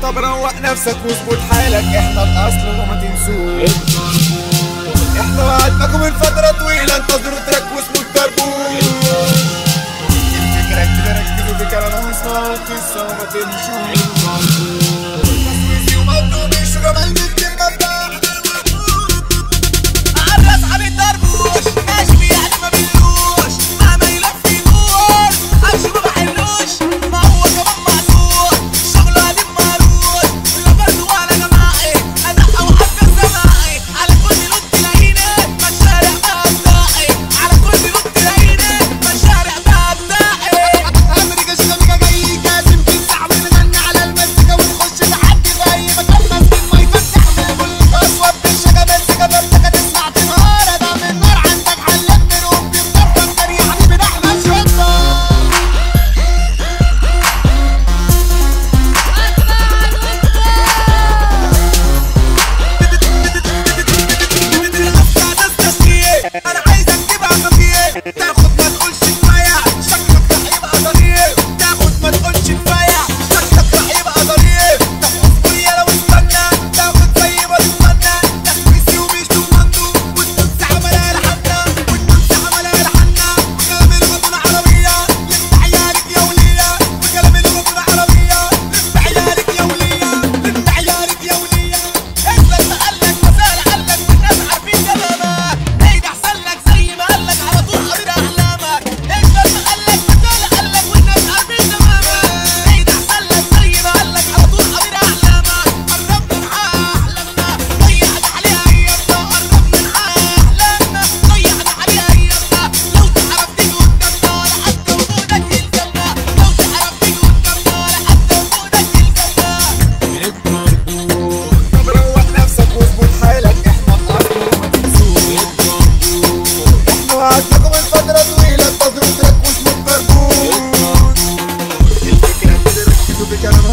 طب روق نفسك واظبط حالك، احنا الاصل وما تنسوش. احنا وعدناكم من فترة طويلة، انتظروا تراك واسمه التربوش. الفكرة كده ركزوا في كلام واسمعوا القصة وما تمشوش. تسويسي ومبدو بيشو جمال بالكلمة بتاعتك. عرى اصحاب التربوش ماشي يعني ما بيلوش، مهما يلف يدور امشي ما بحلوش. ما هو كمان معصور شغله قديم مهروس، لا برد ولا جماعي انا وحتى سماعي. على كل لون تلاقيني مشارع بابداعي، على كل لون تلاقيني مشارع بابداعي. امريكا شغالة جاي كاسم تنسع ونغني على المزيكا ونخش نعدي في اي مكان ماسكين ما يفتح من كل قسوة بتشجع مزيكا بردك تسمع تنهار. ادام النار عندك حلات منهم بيفطر فكر يا حبيبي ده احنا شطة. انا عايزك تبقى خفيف، تاخد ما تقولش كفايه شكلك راح يبقى ظريف. تاخد ما تقولش كفايه شكلك راح يبقى ظريف. تاخد لو استنى تاخد زي ما تتمنى. تسويسي وبيشو مندو والتونسي عملها لحنا، والتونسي عملها لحنا. وكلام اللغة العربية لف عيالك يا ولية، وكلام اللغة العربية لف عيالك يا ولية، لف عيالك يا ولية. اثبت ما قالك مسألة قالك والناس عارفين كلامك. هيدا احسن لك زي ما قالك على طول حاضر احلامك. اثبت ما قالك مسألة قالك والناس عارفين تمامك. هيدا احسن لك زي ما قالك على طول حاضر احلامك. قربنا نحقق احلامنا ضيعنا عليها ايامنا، قربنا نحقق احلامنا ضيعنا عليها ايامنا. لو تعرف تيجي قدامنا ولا حتى وجودك يلزمنا، لو تعرف تيجي قدامنا ولا حتى وجودك يلزمنا. طب روق نفسك واظبط حالك، احنا الاصل وما تنسوش. احنا وعدناكم من فترة طويلة، انتظروا تراك واسمه التربوش. الفكرة كده ركزوا في كلام